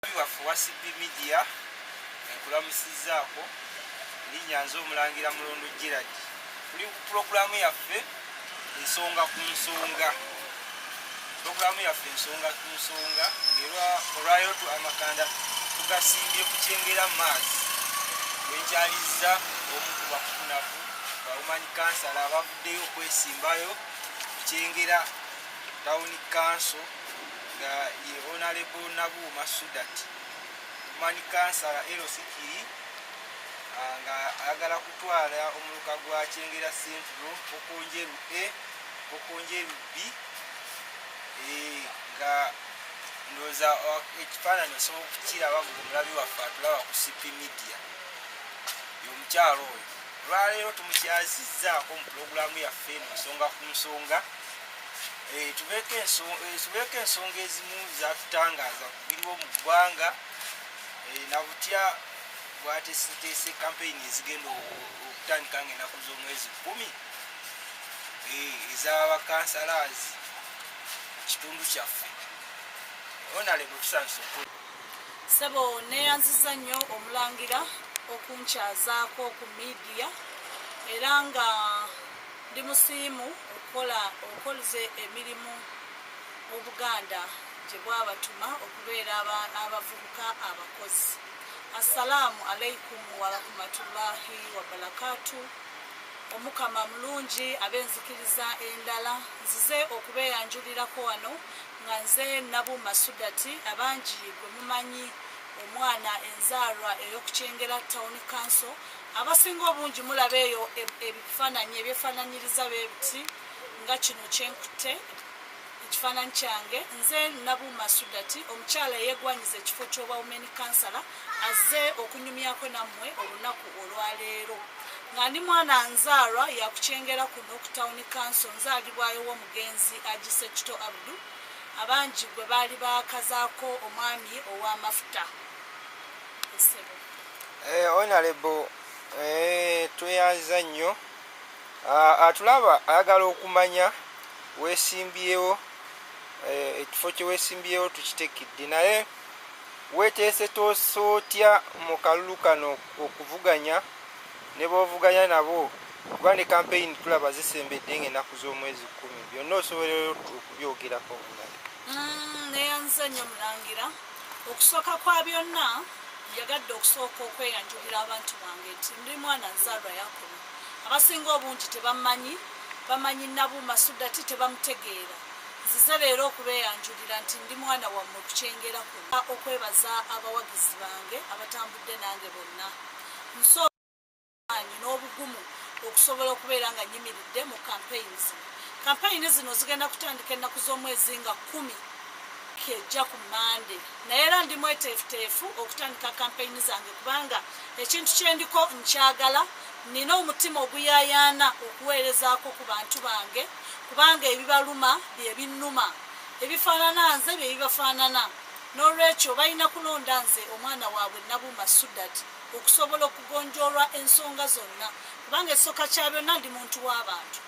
Wa CB Media enkulamusizaako linyanza omulangira Mulondo Gerard kuli ku programu yaffe ensonga ku nsonga ng'era olwayo amakanda tugasimbye ku Kyengera maazi wenkyaliza omu ku bakunafu bawumanyi kansala abavuddeyo okwesimbayo ku Kyengera Town Council nga ye Honorable Nabuuma Sudat mani kansala Erosikiri nga ayagala kutwala omuluka gwa Kyengera Central Okonjeru A Okonjeru B nga ndoza ekifaananyi osobola okukiraba omulabi waffe atulaba ku CB Media y'omukyalo oyo. Olwaleero tumukyazizzaako mu pulogulaamu yaffe eno ensonga ku nsonga tubeeko ensonga ezimu zatutangaaza kubiriwo mu ggwanga na butya bwateeseteese kampeyini ezigenda okutandika ng'ennaku z'omwezi 10 ez'abakansalazi mu kitundu kyaffe. Honorable tusanise Sebo neyanziza nnyo omulangira okunkyazaako ku media era nga ndi musiimu okolize emirimu Obuganda gye bwabatuma okubeera abavubuka abakozi. Assalaamu alaikum wa rahmatullahi wa barakatu. Omukama mulungi abenzikiriza endala nzize okubeeyanjulirako wano nga nze Nabuuma Sudati abangi gwe mumanyi omwana enzaalwa ey'okukyengera Town Council abasinga obungi mulaba eyo ebifaananyi ebyefaananyiriza bebiti nga kino kyenkutte ekifaananyi kyange. Nze Nabuuma Sudati omukyala eyeegwanyiza ekifo ky'obwa Women Councillor azze okunyumyako nammwe olunaku olwaleero nga ndi mwana nzaalwa yakukyengera kuno ku Town Council nzaalibwayo w'omugenzi Agise Kito Abdu abangi gwe baali baakazaako omwami ow'amafuta. Honorable tweyanza nnyo atulaba ayagala okumanya weesimbyewo ekifo kye weesimbyewo tukitekidde naye weeteese tosootya mu kalulu kano okuvuganya ne b'ovuganya nabo kuba ne kampeyini tulaba zisembedde ng'ennaku z'omwezi 10 byonna osobola okubyogerako obulala. Neyanza nnyo mulangira okusooka kwa byonna yagadde okusooka okweyanjulira abantu bange nti ndi mwana nzaalwa yakono abasinga obungi bamanyi Nabuuma Sudati tebamutegeera. Nzize leero okubeeyanjulira nti ndi mwana wammwe okukyengera kuno okwebaza abawagizi bange abatambudde nange bonna nsoomanyi n'obugumu okusobola okubeera nga nyimiridde mu kampeyini zino zigenda kutandika ennaku z'omwezi nga 10 kejja ku Mande naye era ndi mweteefuteefu okutandika kampeyini zange kubanga ekintu kyendiko nkyagala nina omutima oguyaayaana okuweerezaako ku bantu bange kubanga ebibaluma bye binnuma ebifaanana nze bye bibafaanana n'olwekyo balina kulonda nze omwana waabwe Nabuuma Sudati okusobola okugonjoolwa ensonga zonna kubanga ekisooka kya byonna ndi muntu w'abantu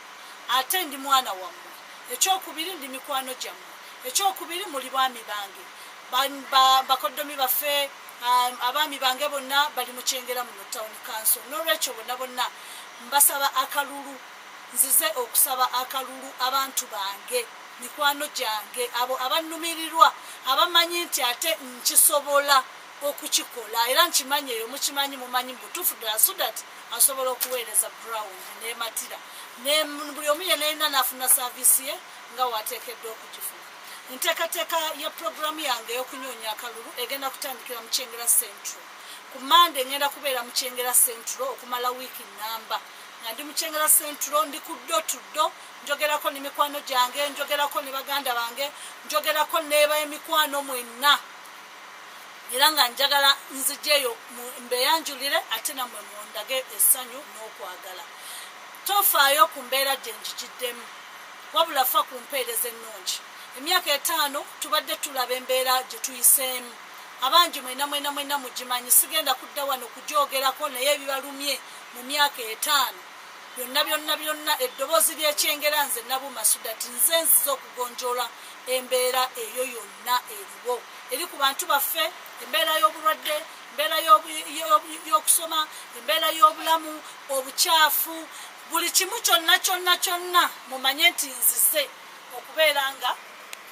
ate ndi mwana wammwe. Ekyokubiri ndi mikwano gyammwe. Ekyokubiri muli bwami bange bakoddomi baffe abaami bange bonna bali mu Kyengera muno Town Council n'olwekyo bonna mbasaba akalulu nzize okusaba akalulu abantu bange mikwano gyange abo abannumirirwa abamanyi nti ate nkisobola okukikola era nkimanyi eyo mukimanyi mumanyi mutuufu ddala Sudati asobola okuweereza ground n'ematira buli omu yenna n'afuna saaviisi ye nga wateekeddwa okugifuna. Enteekateeka ya puroguramu yange ey'okunyoonya akalulu egenda kutandikira mu Kyengera Central. Ku Mande ngenda kubeera mu Kyengera Central okumala wiiki nnamba nga ndi mu Kyengera Central ndi ku ddo tuddo njogerako ne mikwano gyange njogerako ne baganda bange njogerako n'emikwano mwenna era nga njagala nzijeeyo mbeeyanjulire ate nammwe mundage essanyu n'okwagala. Tofaayo ku mbeera gye njigiddemu wabula fa ku mpeereza ennungi. Emyaka 5 tubadde tulaba embeera gye tuyiseemu abangi mwena mugimanyi sigenda kudda wano kujoogerako naye ebibalumye mu myaka 5 byonna eddoboozi ly'Ekyengera nze Nabuuma Sudati nze nzize okugonjoola embeera eyo yonna eriwo eri ku bantu baffe, embeera y'obulwadde, embeera y'okusoma, embeera y'obulamu, obukyafu, buli kimu kyonna mumanye nti nzize okubeera nga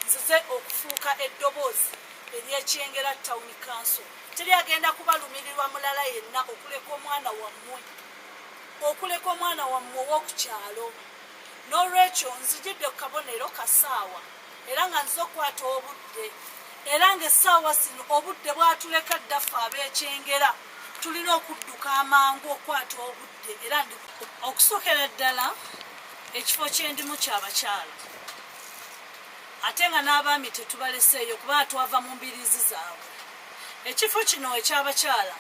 nzize okufuuka eddoboozi ery'Ekyengera Town Council. Teri agenda kubalumirirwa mulala yenna okuleka omwana wammwe ow'okukyalo. N'olwekyo nzijidde ku kabonero kasaawa era nga nzize okukwata obudde, era ng'essaawa zino obudde bwatuleka ddaffe ab'Ekyengera tulina okudduka amangu okukwata obudde. Era okusookera ddala ekifo kyendimu ky'abakyala, ate nga n'abaami tetubaleseeyo kubanga twava mu mbiriizi zaabwe. Ekifo kino eky'abakyala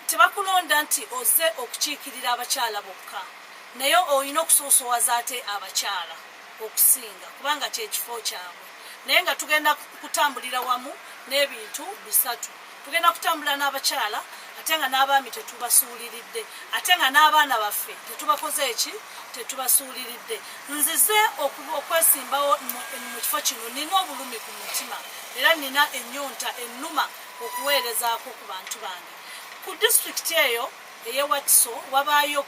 tebakulonda nti ozze okukiikirira abakyala bokka, naye olina okusoosowaza ate abakyala okusinga kubanga kyekifo kyabwe. Naye nga tugenda kutambulira wamu n'ebintu bisatu. Tugenda kutambula n'abakyala ate nga n'abaami tetubasuuliridde, ate nga n'abaana baffe tetubakoze eki, tetubasuuliridde. Nzize okwesimbawo mu kifo kino, nina obulumi ku mutima era nina ennyonta ennuma okuweerezaako ku bantu bange. Ku disitulikiti eyo ey'Wakiso wabaayo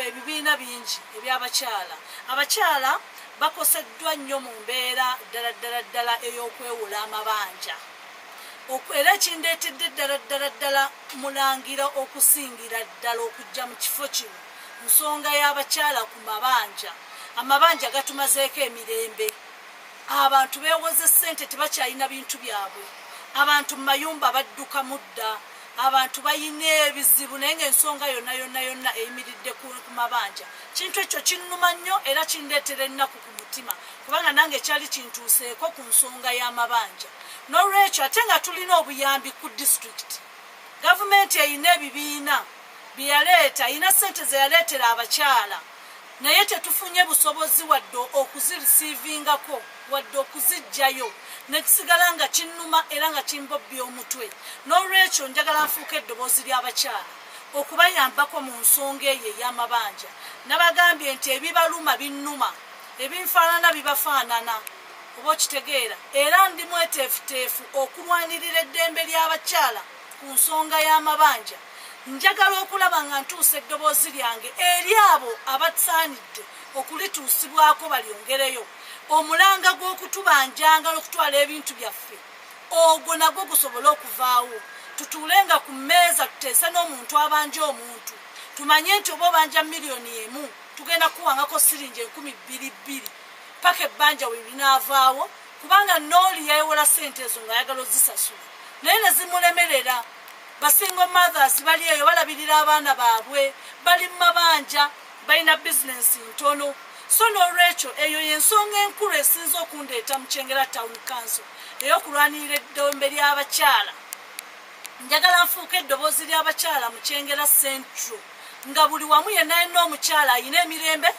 ebibiina bingi eby'abakyala. Abakyala bakoseddwa nnyo mu mbeera ddala ey'okwewula amabanja. Era ekindeetedde ddala mulangira okusingira ddala okujja mu kifo kino nsonga y'abakyala ku mabanja. Amabanja gatumazeeko emirembe, abantu beewoze ssente tebakyalina bintu byabwe, abantu mu mayumba badduka mudda, abantu bayina ebizibu, naye ng'ensonga yonna eyimiridde ku mabanja. Kintu ekyo kinnuma nnyo era kindeetera ennaku ku mutima kubanga nange kyali kintuuseeko ku nsonga y'amabanja. N'olwekyo ate nga tulina obuyambi ku disitulikiti, gavumenti erina ebibiina bye yaleeta, erina ssente ze yaleetera abakyala, naye tetufunye busobozi wadde okuzirisiivingako wadde okuziggyayo, nekisigala nga kinnuma era nga kimbobbya omutwe. N'olwekyo njagala nfuuka eddoboozi ly'abakyala okubayambako mu nsonga eyo ey'amabanja. Nabagambye nti ebibaluma binnuma, ebinfaanana bibafaanana, oba okitegeera. Era ndi mweteefuteefu okulwanirira eddembe ly'abakyala ku nsonga y'amabanja. Njagala okulaba nga ntuusa eddoboozi lyange eri abo abasaanidde okulituusibwako balyongereyo. Omulanga gw'okutubanjanga n'okutwala ebintu byaffe, ogwo nagwo gusobole okuvaawo. Tutuulenga ku mmeeza tuteese n'omuntu abanja omuntu, tumanye nti oba obanja miliyoni emu tugenda kuwangako siringi 2,200 paka ebbanja we binaavaawo, kubanga nooli yayewola ssente ezo ng'ayagala ozisasula naye ne zimulemerera. Basingle mothers bali eyo balabirira abaana baabwe, bali mu mabanja, balina bizinensi ntono. So n'olwekyo eyo y'ensonga enkulu esinza okundeeta mu Kyengera Town Council ey'okulwanirira eddembe ly'abakyala. Njagala nfuuka eddoboozi ly'abakyala mu Kyengera Central, nga buli wamu yenna yenna omukyala ayina emirembe,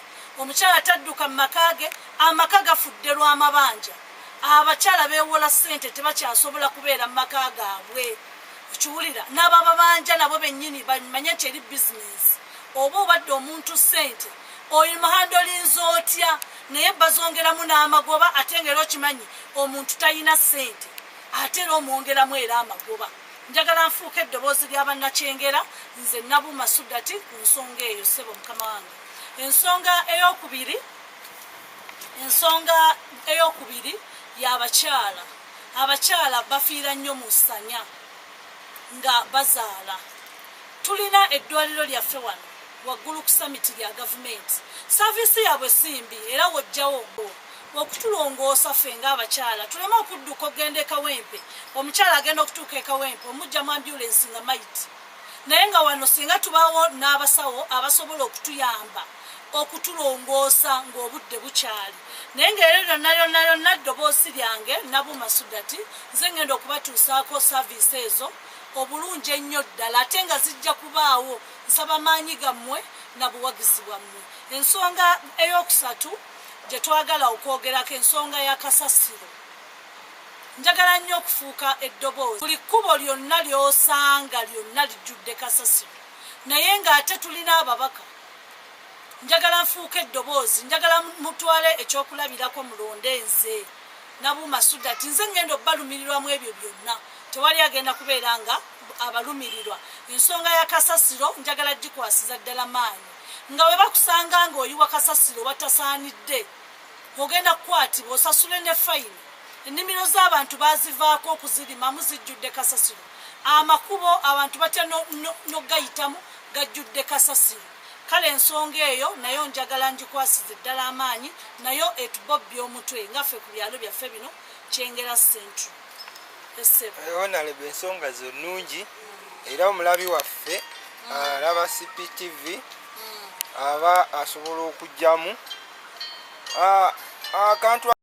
omukyala tadduka mu maka ge, amaka gafudde lw'amabanja. Abakyala beewola ssente tebakyasobola kubeera mu maka gaabwe. Okiwulira, n'ababanja nabo bennyini bamanye nti eri bizinensi. Oba obadde omuntu ssente oyimuhandolinza otya, naye bazongeramu n'amagoba ate ng'era okimanyi omuntu talina ssente ate era omwongeramu era amagoba. Njagala nfuuka eddoboozi ly'abannakyengera, nze Nabuma Sudati ku nsonga eyo ssebo mukama wange. Ensonga eyokubiri y'abakyala. Abakyala bafiira nnyo mu ssanya nga bazaala. Tulina eddwaliro lyaffe wano waggulu ku samiti lya gavumenti. Saaviisi yaabwe simbi era wojjawo okutulongoosa ffe ng'abakyala tuleme okudduka okugenda ekawempe, omukyala agenda okutuuka ekawempe omujja mu ambulensi nga mayiti. Naye nga wano singa tubaawo n'abasawo abasobola okutuyamba okutulongoosa ng'obudde bukyali. Naye ng'ero yonna ddoboozi lyange Nabuma Sudati, nze ngenda okubatuusaako saaviisi ezo obulungi ennyo ddala ate nga zijja kubaawo. Nsaba maanyi gammwe na buwagizi bwammwe. Ensonga eyokusatu gye twagala okwogerako, ensonga ya kasasiro. Njagala nnyo okufuuka eddoboozi. Buli kkubo lyonna ly'osanga lyonna lijjudde kasasiro, naye ng'ate tulina ababaka njagala nfuuka eddoboozi njagala mutwale ekyokulabirako mulonde nze Nabuuma Sudati nze ngenda obbalumirirwamu ebyo byonna tewali agenda kubeera nga abalumirirwa ensonga ya kasasiro njagala gikwasiza ddala maanyi nga bwe bakusanga ng'oyiwa kasasiro batasaanidde ogenda kukwatibwa osasule ne fayini ennimiro z'abantu bazivaako okuzirima muzijjudde kasasiro amakubo abantu batya n'ogayitamu gajjudde kasasiro kale ensonga eyo nayo njagala ngikwasize ddala amaanyi nayo etubobbya omutwe ngaffe ku byalo byaffe bino Kyengera Central Honorable ensonga zo nnungi era omulabi waffe alaba CPTV aba asobola okujjamu akantu